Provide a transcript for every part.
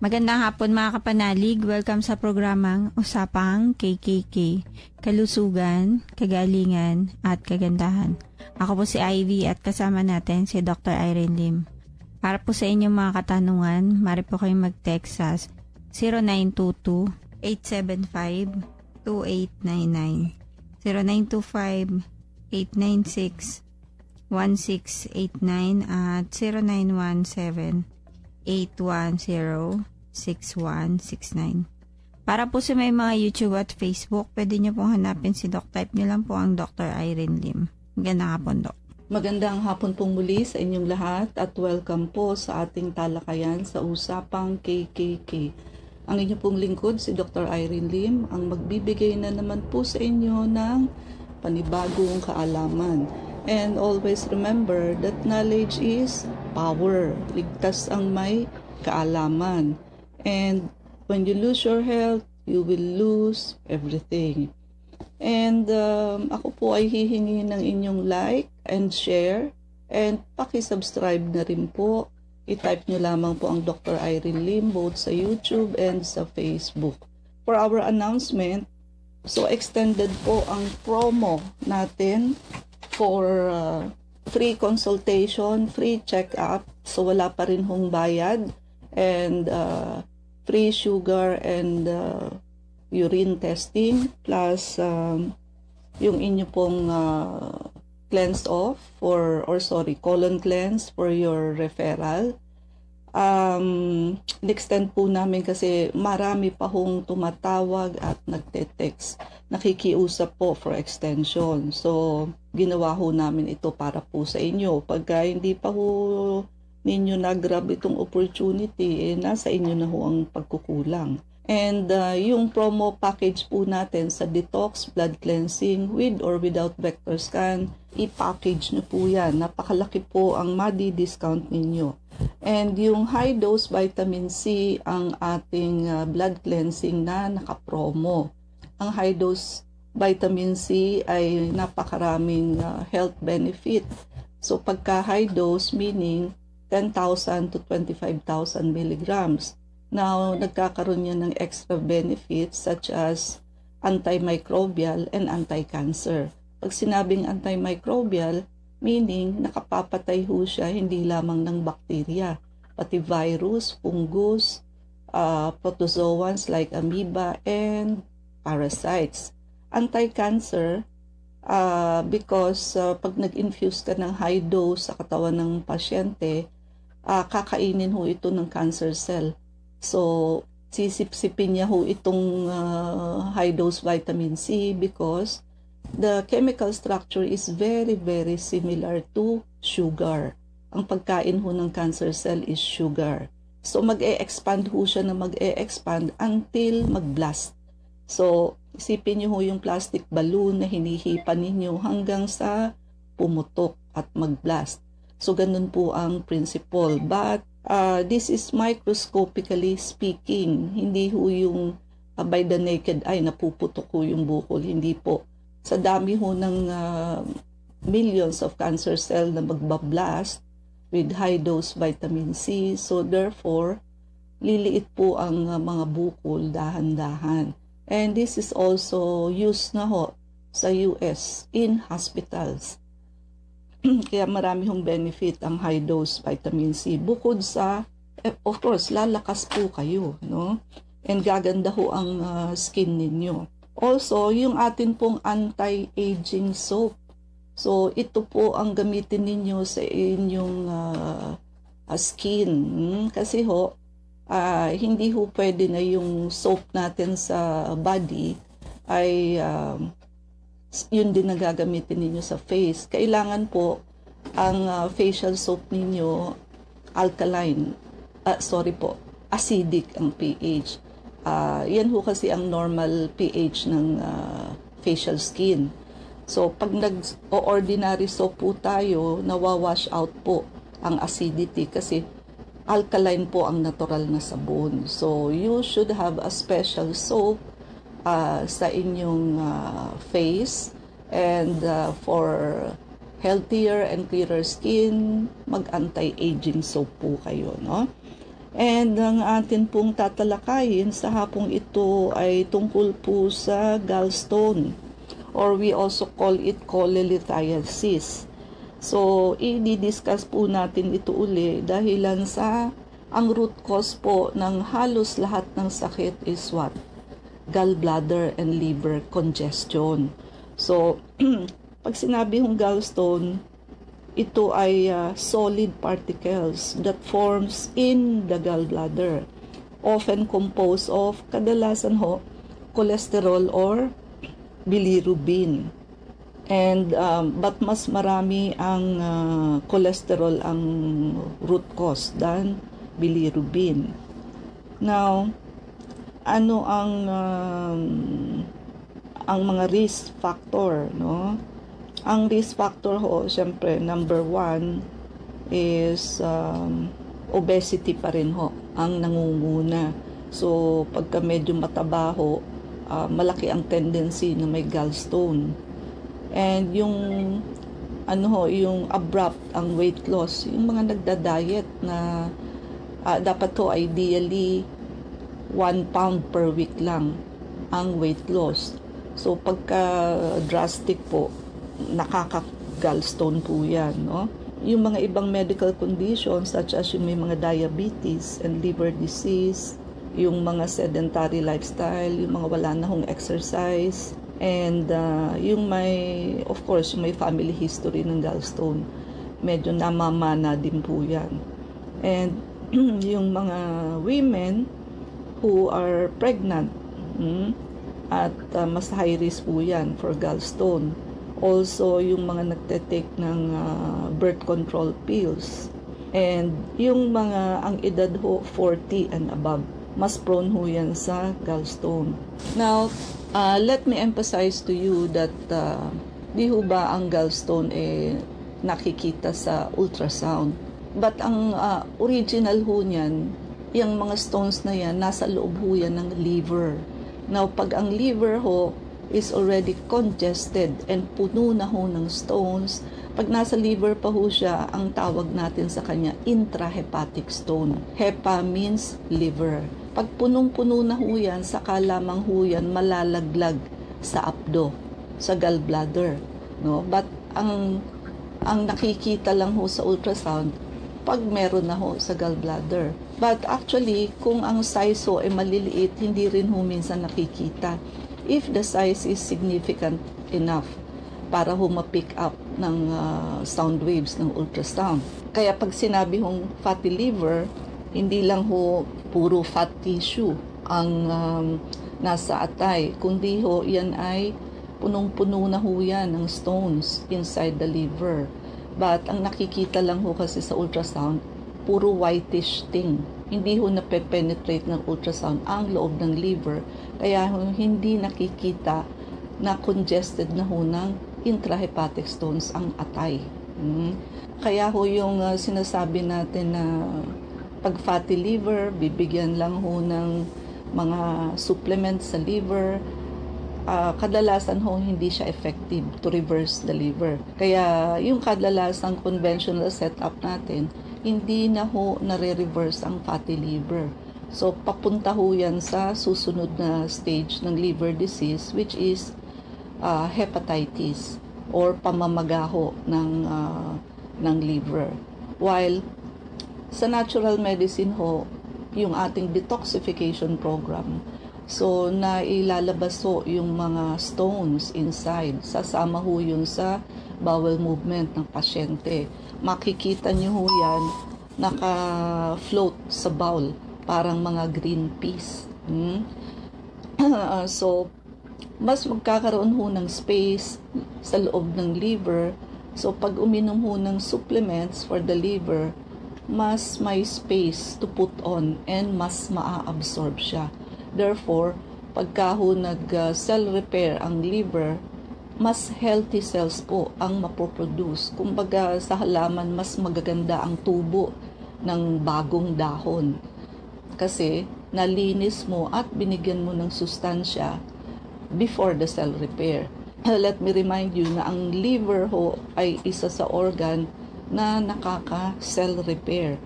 Magandang hapon mga kapanalig. Welcome sa programang Usapang KKK. Kalusugan, kagalingan, at kagandahan. Ako po si Ivy at kasama natin si Dr. Irene Lim. Para po sa inyong mga katanungan, maaari po kayong mag-text sa 0922-875-2899. 0925-896-1689 at 0917-810-6169. Para po sa may mga YouTube at Facebook, pwede nyo pong hanapin si Doc. Type nyo lang po ang Dr. Irene Lim. Magandang hapon, Doc. Magandang hapon pong muli sa inyong lahat at welcome po sa ating talakayan sa Usapang KKK. Ang inyong pong lingkod, si Dr. Irene Lim, ang magbibigay na naman po sa inyo ng panibagong kaalaman. And always remember that knowledge is power. Ligtas ang may kaalaman. And when you lose your health, you will lose everything. And ako po ay hihingi ng inyong like and share and paki-subscribe na rin po. I-type nyo lamang po ang Dr. Irene Lim both sa YouTube and sa Facebook. For our announcement, so extended po ang promo natin for free consultation, free check-up. So wala pa rin hong bayad and free sugar and urine testing plus yung inyo pong cleanse off colon cleanse for your referral. Extend po namin kasi marami pa hong tumatawag at nagte-text. Nakikiusap po for extension. So, ginawa ho namin ito para po sa inyo. Pagka hindi pa ho ninyo nag-grab itong opportunity, nasa inyo na ho ang pagkukulang. And yung promo package po natin sa detox, blood cleansing, with or without vector scan, i-package nyo po yan. Napakalaki po ang madi-discount ninyo. And yung high dose vitamin C ang ating blood cleansing na nakapromo. Ang high dose vitamin C ay napakaraming health benefit. So pagka high dose meaning 10,000 to 25,000 milligrams. Now, nagkakaroon niya ng extra benefits such as antimicrobial and anti-cancer. Pag sinabing antimicrobial, meaning nakapapatay ho siya hindi lamang ng bakterya, pati virus, fungus, protozoans like amoeba, and parasites. Anti-cancer, because pag nag-infuse ka ng high dose sa katawan ng pasyente, kakainin ho ito ng cancer cell. So, sisip-sipin niya ho itong high-dose vitamin C because the chemical structure is very, very similar to sugar. Ang pagkain ho ng cancer cell is sugar. So, mag-e-expand ho siya na mag-e-expand until mag-blast. So, isipin niyo ho yung plastic balloon na hinihipan ninyo hanggang sa pumutok at mag-blast. So, ganun po ang principle. But, this is microscopically speaking. Hindi ho yung by the naked eye, napuputok ho yung bukol. Hindi po. Sa dami ho ng millions of cancer cell na magbablast with high-dose vitamin C. So, therefore, liliit po ang mga bukol dahan-dahan. And this is also used na ho sa US in hospitals. Kaya marami hong benefit ang high-dose vitamin C. Bukod sa, of course, lalakas po kayo, no? And gaganda ho ang skin ninyo. Also, yung atin pong anti-aging soap. So, ito po ang gamitin ninyo sa inyong skin. Kasi ho, hindi ho pwede na yung soap natin sa body ay yun din na gagamitin ninyo sa face. Kailangan po ang facial soap ninyo alkaline. Acidic ang pH. Yan ho kasi ang normal pH ng facial skin. So, pag nag-ordinary soap po tayo, nawawash out po ang acidity kasi alkaline po ang natural na sabon. So, you should have a special soap sa inyong face and for healthier and clearer skin, mag-anti-aging soap po kayo, no? And ang atin pong tatalakayin sa hapong ito ay tungkol po sa gallstone, or we also call it cholelithiasis. So, i-discuss po natin ito uli dahilan sa ang root cause po ng halos lahat ng sakit is what? Gallbladder and liver congestion. So, pag sinabi hong gallstone, ito ay solid particles that forms in the gallbladder, often composed of kadalasan cholesterol or bilirubin. And but mas marami ang cholesterol ang root cause than bilirubin. Now, ano ang mga risk factor, no? Ang risk factor syempre, number 1 is obesity pa rin ang nangunguna. So, pagka medyo mataba malaki ang tendency na may gallstone. And yung yung abrupt ang weight loss, yung mga nagda-diet na dapat ideally 1 pound per week lang ang weight loss. So, pagka drastic po, nakaka-gallstone po yan, no? Yung mga ibang medical conditions such as yung may mga diabetes and liver disease, yung mga sedentary lifestyle, yung mga wala na hong exercise, and yung of course, yung may family history ng gallstone, medyo namamana din po yan. And yung mga women who are pregnant, at mas high risk po yan for gallstone. Also, yung mga nagte-take ng birth control pills. And yung mga ang edad 40 and above, mas prone yan sa gallstone. Now, let me emphasize to you that di ba ang gallstone nakikita sa ultrasound. But ang original niyan, yung mga stones na yan, nasa loob yan ng liver. Now, pag ang liver is already congested and puno na ng stones, pag nasa liver pa siya, ang tawag natin sa kanya intrahepatic stone. Hepa means liver. Pag punong-puno na yan, saka lamang yan malalaglag sa apdo, sa gallbladder, no? But ang nakikita lang sa ultrasound pag meron na sa gallbladder. But actually, kung ang size ay maliliit, hindi rin minsan nakikita. If the size is significant enough para ma-pick up ng sound waves ng ultrasound. Kaya pag sinabi fatty liver, hindi lang puro fat tissue ang nasa atay, kundi yan ay punong-puno na yan ng stones inside the liver. But ang nakikita lang kasi sa ultrasound, puro whitish thing. Hindi nape-penetrate ng ultrasound ang loob ng liver, kaya hindi nakikita na congested na ng intrahepatic stones ang atay. Kaya yung sinasabi natin na pag fatty liver, bibigyan lang ng mga supplements sa liver, kadalasan hindi siya effective to reverse the liver. Kaya yung kadalasang conventional setup natin, hindi na nare-reverse ang fatty liver. So, papunta yan sa susunod na stage ng liver disease, which is hepatitis or pamamaga ng liver. While sa natural medicine yung ating detoxification program, so nailalabas yung mga stones inside, sasama yun sa bowel movement ng pasyente. Makikita niyo yan naka-float sa bowel, parang mga green peas. So, mas magkakaroon ng space sa loob ng liver. So, pag uminom ng supplements for the liver, mas may space to put on and mas maa-absorb siya. Therefore, pagka nag-cell repair ang liver, mas healthy cells po ang mapoproduce. Kumbaga sa halaman, mas magaganda ang tubo ng bagong dahon. Kasi nalinis mo at binigyan mo ng sustansya before the cell repair. Let me remind you na ang liver ay isa sa organ na nakaka-cell repair.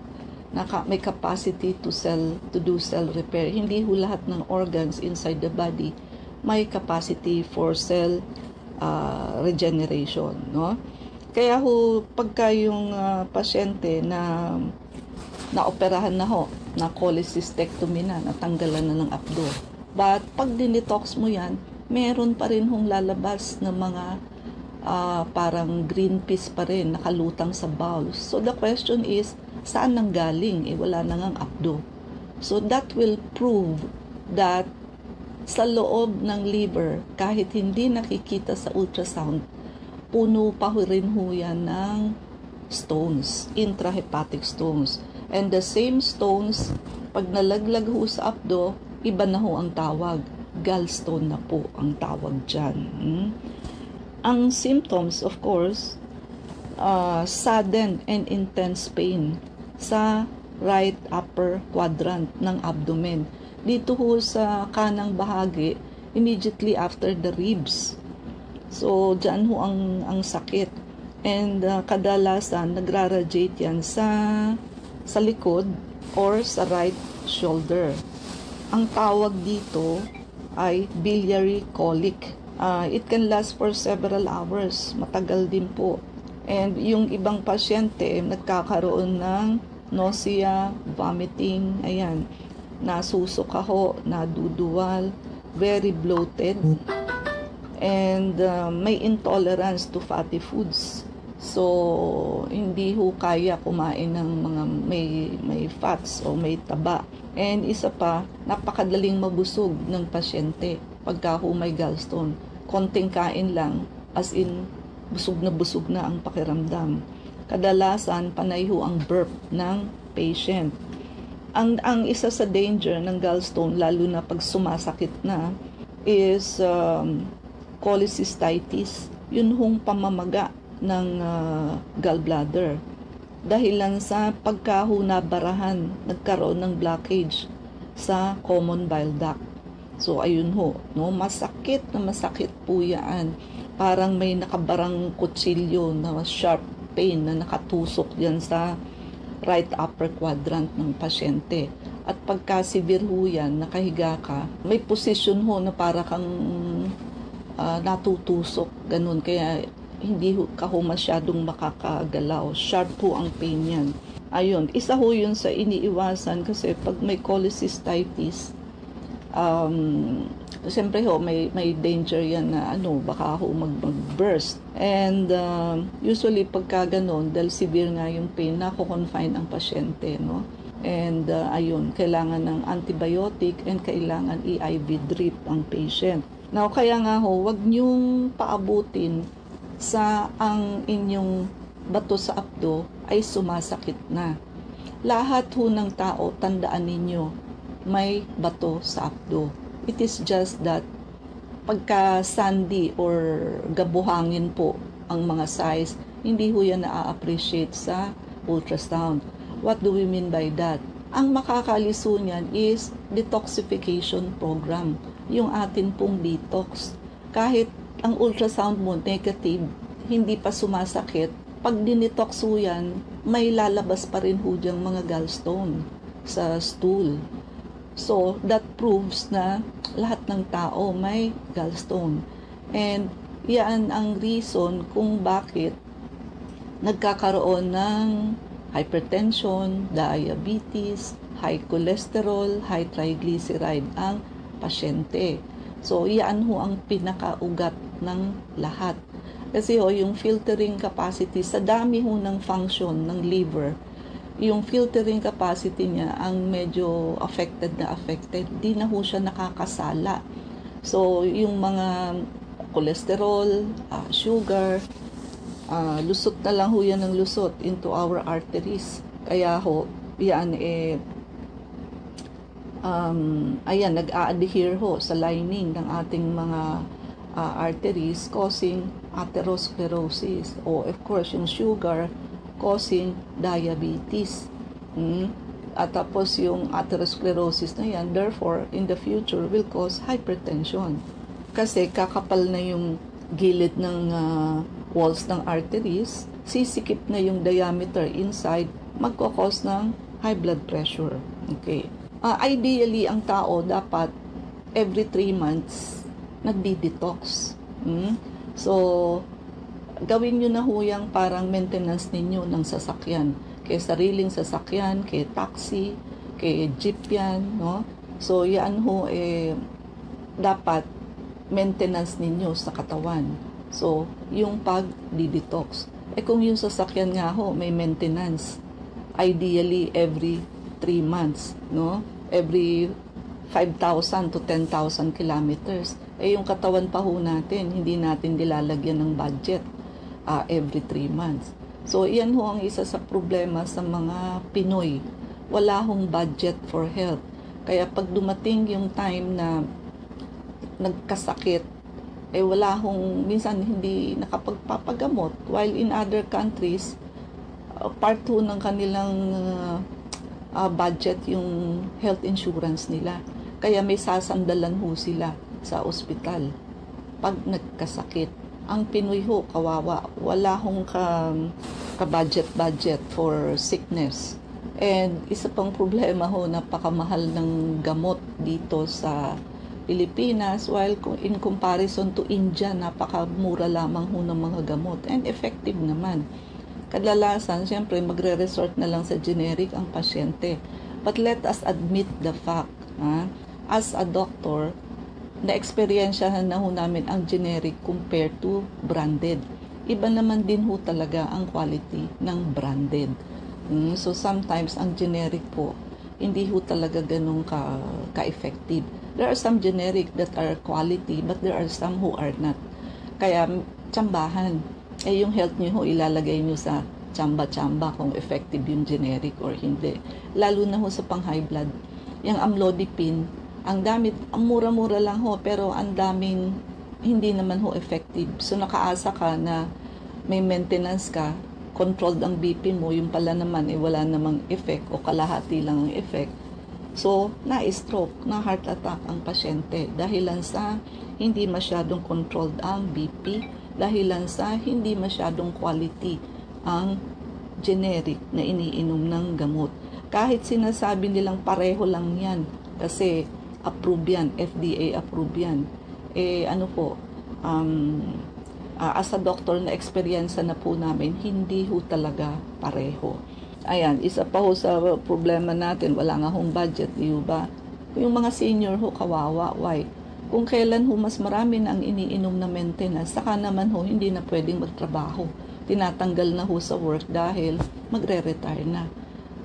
may capacity to do cell repair. Hindi ho lahat ng organs inside the body may capacity for cell regeneration, no? Kaya ho, pagka yung pasyente na naoperahan na ho, na cholecystectomy na, natanggalan na ng abdo. But pag dinetox mo yan, meron pa rin hong lalabas na mga parang green peas pa rin, nakalutang sa bowels. So the question is, saan nanggaling? Wala na ngang abdo. So that will prove that sa loob ng liver, kahit hindi nakikita sa ultrasound, puno pa rin ho yan ng stones, intrahepatic stones. And the same stones, pag nalaglag ho sa abdo, iba na ho ang tawag. Gallstone na po ang tawag dyan. Ang symptoms, of course, sudden and intense pain sa right upper quadrant ng abdomen. Dito ho sa kanang bahagi, immediately after the ribs. So, dyan ho ang sakit. And kadalasan, nagraradiate yan sa likod or sa right shoulder. Ang tawag dito ay biliary colic. It can last for several hours. Matagal din po. And yung ibang pasyente, nagkakaroon ng nausea, vomiting, ayan, nasusuka ho, naduduwal, very bloated, and may intolerance to fatty foods. So, hindi ho kaya kumain ng mga may fats o may taba. And isa pa, napakadaling mabusog ng pasyente pagka ho may gallstone. Konting kain lang, as in, busog na ang pakiramdam. Kadalasan, panay ho ang burp ng patient. Ang isa sa danger ng gallstone, lalo na pag sumasakit na, is cholecystitis. Yun hong pamamaga ng gallbladder. Dahilan sa pagkaho nabarahan, nagkaroon ng blockage sa common bile duct. So, ayun ho, no? Masakit po yan. Parang may nakabarang kutsilyo na sharp pain na nakatusok dyan sa right upper quadrant ng pasyente. At pagka severe ho yan, nakahiga ka, may position ho na para kang natutusok, ganun. Kaya hindi ka ho masyadong makakagalaw. Sharp ho ang pain yan. Ayun, isa ho yun sa iniiwasan kasi pag may cholecystitis, siyempre ho, may danger yan na baka ho mag-burst. And usually pagka ganon, dahil severe nga yung pain, nako-confine ang pasyente, no? And ayun, kailangan ng antibiotic and kailangan i-IV drip ang patient. Now, kaya nga ho, wag niyong paabutin sa ang inyong bato sa abdo ay sumasakit na. Lahat ho ng tao, tandaan ninyo, may bato sa abdo. It is just that pagka sandy or gabuhangin po ang mga size, hindi ho yan na-appreciate sa ultrasound. What do we mean by that? Ang makakaliso niyan is detoxification program. Yung atin pong detox. Kahit ang ultrasound mo negative, hindi pa sumasakit, pag dinetox ho yan, may lalabas pa rin ho diyang mga gallstone sa stool. So, that proves na lahat ng tao may gallstone. And yan ang reason kung bakit nagkakaroon ng hypertension, diabetes, high cholesterol, high triglyceride ang pasyente. So, yan ho ang pinakaugat ng lahat. Kasi yung filtering capacity, sa dami ho ng function ng liver, yung filtering capacity niya ang medyo affected, di na ho siya nakakasala. So, yung mga cholesterol, sugar, lusot na lang ho yan ng lusot into our arteries. Kaya ho, yan ayan, nag-a-adhere ho sa lining ng ating mga arteries, causing atherosclerosis. O, of course, yung sugar causing diabetes. At tapos yung atherosclerosis na yan, therefore, in the future, will cause hypertension. Kasi kakapal na yung gilid ng walls ng arteries, sisikip na yung diameter inside, magkakos ng high blood pressure. Okay. Ideally, ang tao dapat every 3 months nagdi-detox. So, gawin nyo na ho yung parang maintenance ninyo ng sasakyan. Kay sariling sasakyan, kay taxi, kay jeep yan, no? So, yan ho, dapat maintenance ninyo sa katawan. So, yung pag-detox. Kung yung sasakyan nga ho, may maintenance, ideally every 3 months, no? Every 5,000 to 10,000 kilometers. Yung katawan pa ho natin, hindi natin nilalagyan ng budget every 3 months. So, yan ho ang isa sa problema sa mga Pinoy. Wala hong budget for health. Kaya pag dumating yung time na nagkasakit, wala hong, minsan hindi nakapagpapagamot. While in other countries, part ho ng kanilang budget yung health insurance nila. Kaya may sasandalan ho sila sa ospital pag nagkasakit. Ang Pinoy ho, kawawa, wala hong ka-budget for sickness. And isa pang problema ho, napakamahal ng gamot dito sa Pilipinas, while in comparison to India, napakamura lamang ho ng mga gamot and effective naman. Kadalasan, siyempre, magre-resort na lang sa generic ang pasyente. But let us admit the fact, as a doctor, na-experiensyahan na ho namin ang generic compared to branded. Iba naman din ho talaga ang quality ng branded. So sometimes ang generic po, hindi ho talaga ganun ka-effective. There are some generic that are quality, but there are some who are not. Kaya tsambahan. Yung health nyo ho, ilalagay nyo sa tsamba-tsamba kung effective yung generic or hindi. Lalo na ho sa pang-high blood. Yung amlodipine, ang mura-mura lang ho, pero ang daming hindi naman ho effective. So, nakaasa ka na may maintenance ka, controlled ang BP mo, yung pala naman, wala namang effect o kalahati lang ang effect. So, na-stroke, na-heart attack ang pasyente dahilan sa hindi masyadong controlled ang BP, dahilan sa hindi masyadong quality ang generic na iniinom ng gamot. Kahit sinasabi nilang pareho lang yan, kasi approve yan, FDA approve yan. As a doctor na experience na po namin, hindi ho talaga pareho. Ayan, isa pa ho sa problema natin, wala nga hong budget, di ba? Yung mga senior ho, kawawa, why? Kung kailan ho mas marami na ang iniinom na maintenance, saka naman ho, hindi na pwedeng magtrabaho. Tinatanggal na ho sa work dahil magre-retire na.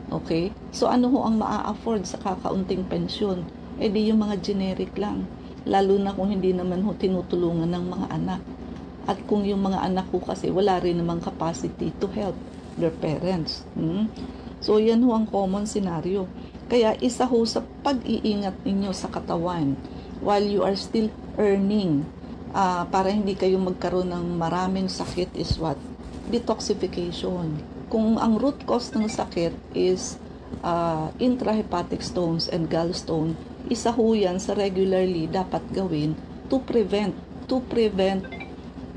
Okay? So ano ho ang maa-afford sa kakaunting pensyon? Di yung mga generic lang. Lalo na kung hindi naman ho tinutulungan ng mga anak. At kung yung mga anak ho kasi wala rin namang capacity to help their parents. So yan ho ang common scenario. Kaya isa ho sa pag-iingat ninyo sa katawan while you are still earning para hindi kayo magkaroon ng maraming sakit is what? Detoxification. Kung ang root cause ng sakit is intrahepatic stones and gallstone, isa ho yan sa regularly dapat gawin to prevent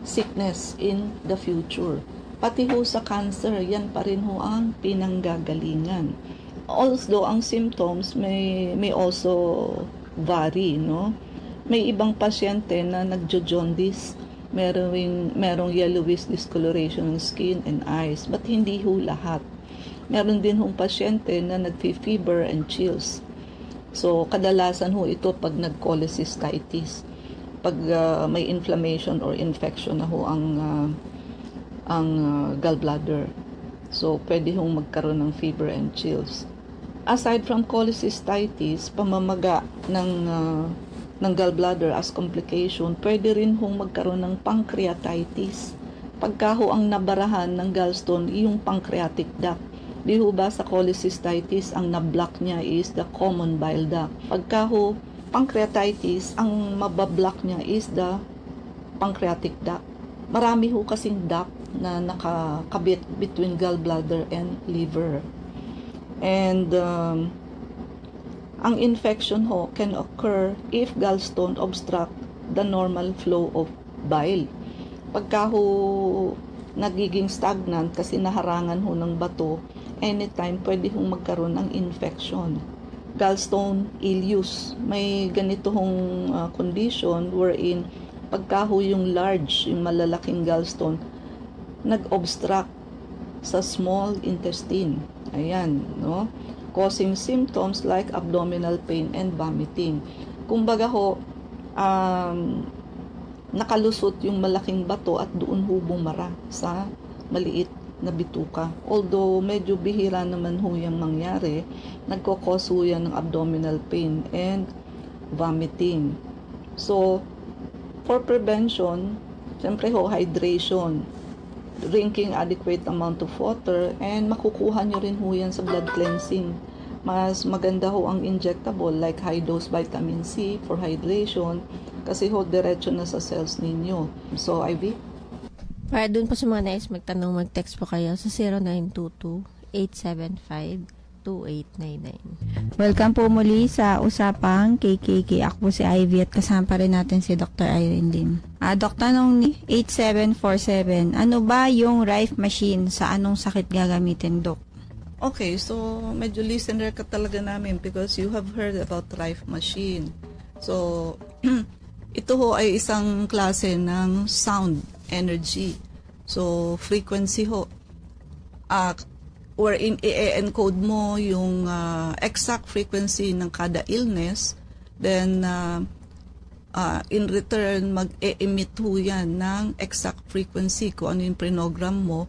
sickness in the future. Pati ho sa cancer, yan pa rin ho ang pinanggagalingan. Although ang symptoms may also vary, no? May ibang pasyente na nagjo-jaundice, merong yellowish discoloration ng skin and eyes, but hindi ho lahat. Meron din hong pasyente na nagfi-fever and chills. So, kadalasan ho ito pag nag-cholecystitis. Pag may inflammation or infection na ho ang gallbladder. So, pwede hong magkaroon ng fever and chills. Aside from cholecystitis, pamamaga ng gallbladder as complication, pwede rin hong magkaroon ng pancreatitis. Pagka ho ang nabarahan ng gallstone, yung pancreatic duct. Di ho ba sa cholecystitis, ang nablock niya is the common bile duct. Pagka ho pancreatitis, ang mabablock niya is the pancreatic duct. Marami ho kasing duct na nakakabit between gallbladder and liver. And ang infection ho can occur if gallstone obstruct the normal flow of bile. Pagka ho nagiging stagnant kasi naharangan ho ng bato anytime pwede hong magkaroon ng infection. Gallstone ileus, may ganito hong condition wherein pagka ho yung large, yung malalaking gallstone, nag-obstruct sa small intestine. Ayan, no? Causing symptoms like abdominal pain and vomiting. Kumbaga ho, nakalusot yung malaking bato at doon ho bumara sa maliit na bituka. Although medyo bihira naman ho yung mangyari, nagkakos ho yan ng abdominal pain and vomiting. So, for prevention, siyempre ho, hydration, drinking adequate amount of water, and makukuha nyo rin ho yan sa blood cleansing. Mas maganda ho ang injectable like high dose vitamin C for hydration kasi ho diretso na sa cells ninyo. So, Ivy? Para dun po sa mga nais magtanong, mag-text po kayo sa 0922-875-2899. Welcome po muli sa Usapang KKK. Ako po si Ivy at kasama pa rin natin si Dr. Irene Lim. Dr. Nong 8747, ano ba yung Rife machine? Sa anong sakit gagamitin, Doc? Okay, so medyo listener ka talaga namin because you have heard about Rife machine. So, ito ho ay isang klase ng sound energy. So, frequency ho. Wherein i-encode mo yung exact frequency ng kada illness, then in return, mag-e-emit ho yan ng exact frequency kung ano yung prinogram mo.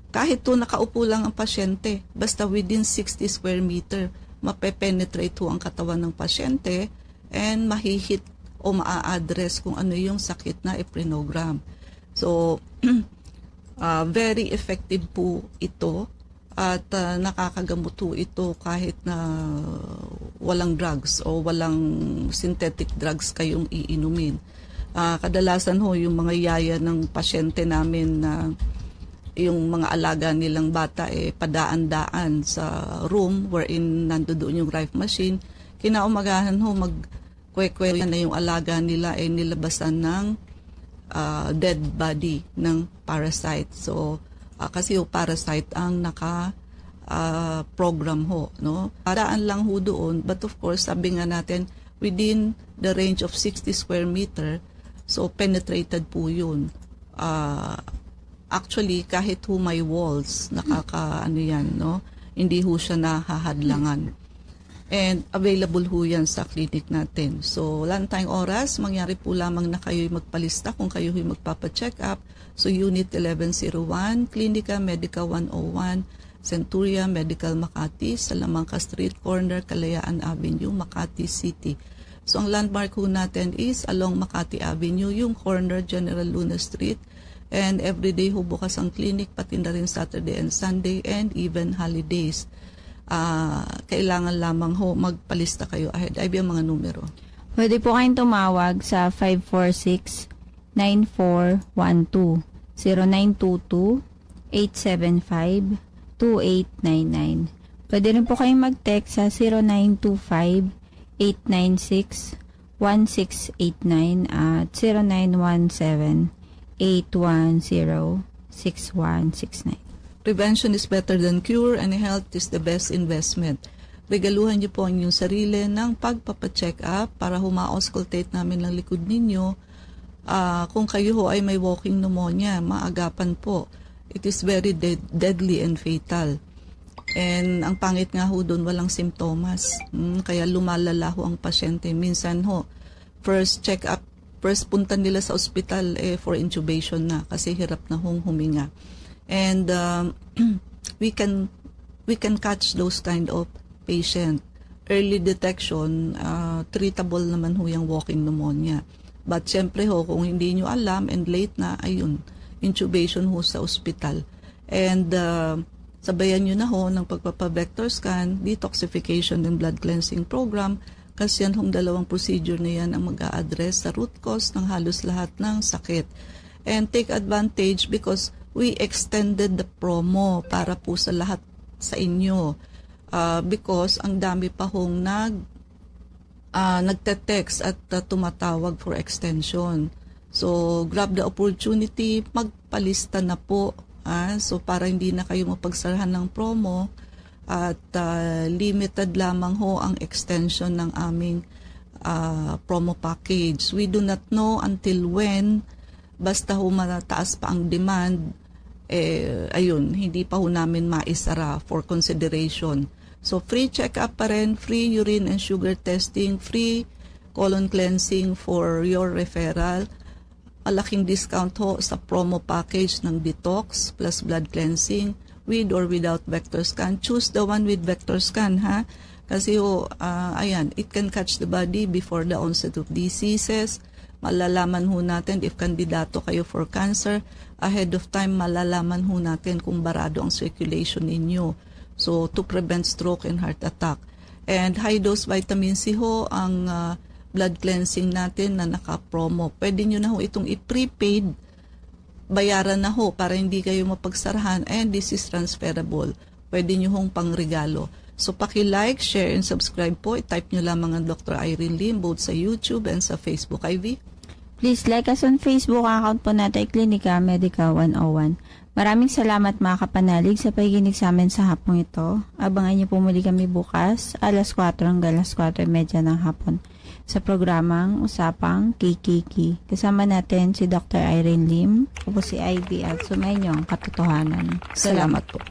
Kahit to nakaupo lang ang pasyente, basta within 60 square meter, mape-penetrate ho ang katawan ng pasyente and mahihit o maa-address kung ano yung sakit na i-prinogram. So, very effective po ito at nakakagamot po ito kahit na walang drugs o walang synthetic drugs kayong iinumin. Kadalasan ho yung mga yaya ng pasyente namin na yung mga alaga nilang bata padaan-daan sa room wherein nandoon yung Rife machine, kinaumagahan ho magkwekwe na yung alaga nila nilabasan ng dead body ng parasite. So, kasi yung parasite ang program ho, no? Paraan lang ho doon, but of course, sabi nga natin, within the range of 60 square meter, so penetrated po yun. Actually, kahit ho may walls, no? Hindi ho siya nahahadlangan. And available ho yan sa clinic natin. So, wala tayong oras. Mangyari po lamang na kayo'y magpalista kung kayo'y magpapacheck up. So, Unit 1101, Clinica Medica 101, Centuria Medical Makati, Salamanca Street Corner, Kalayaan Avenue, Makati City. So, ang landmark ho natin is along Makati Avenue, yung corner General Luna Street. And everyday ho bukas ang clinic, pati na rin Saturday and Sunday, and even holidays. Kailangan lamang ho magpalista kayo ahead. Ay, ang mga numero. Pwede po kayong tumawag sa 546-9412, 0922-875-2899. Pwede rin po kayong mag-text sa 0925-896-1689 at 0917-810-6169. Prevention is better than cure and health is the best investment. Regaluhan niyo po ang inyong sarili ng pagpapacheck up para huma-auscultate namin ng likod ninyo. Kung kayo ho ay may walking pneumonia, maagapan po. It is very deadly and fatal. And ang pangit nga ho doon, walang simptomas. Kaya lumalala ho ang pasyente. Minsan ho, first check up, first punta nila sa ospital for intubation na kasi hirap na hong huminga. And we can catch those kind of patient. Early detection, treatable naman ho yung walking pneumonia. But syempre ho, kung hindi nyo alam and late na, ayun, intubation ho sa ospital. And sabayan nyo na ho ng pagpapa-vector scan, detoxification and blood cleansing program, kasi yan hong dalawang procedure na yan ang mag-a-address sa root cause ng halos lahat ng sakit. And take advantage because we extended the promo para po sa lahat sa inyo. Because ang dami pa hong nagte-text at tumatawag for extension. So, grab the opportunity, magpalista na po So para hindi na kayo mapagsarahan ng promo at limited lamang ho ang extension ng aming promo package. We do not know until when, basta ho mataas pa ang demand, ayun, hindi pa ho namin maisara for consideration. So free check-up pa rin, free urine and sugar testing, free colon cleansing for your referral. Malaking discount ho sa promo package ng detox plus blood cleansing with or without vector scan. Choose the one with vector scan, ha? Kasi ayan, it can catch the body before the onset of diseases. Malalaman ho natin if kandidato kayo for cancer. Ahead of time, malalaman ho natin kung barado ang circulation ninyo. So, to prevent stroke and heart attack. And high-dose vitamin C ho, ang blood cleansing natin na naka-promo. Pwede nyo na ho itong i-prepaid, bayaran na ho para hindi kayo mapagsarahan, and this is transferable. Pwede nyo hong pangregalo. So, paki-like, share, and subscribe po. I-type nyo lamang ang Dr. Irene Lim both sa YouTube and sa Facebook. Ivy? Please like us on Facebook. Account po natin Klinika Medica 101. Maraming salamat mga kapanalig sa pakikinig sa amin sa hapong ito. Abangan niyo po muli kami bukas, alas 4 hanggang alas 4:30 ng hapon sa programang Usapang KKK. Kasama natin si Dr. Irene Lim, ako po si Ivy at sumayin niyo ang katotohanan. Salamat po.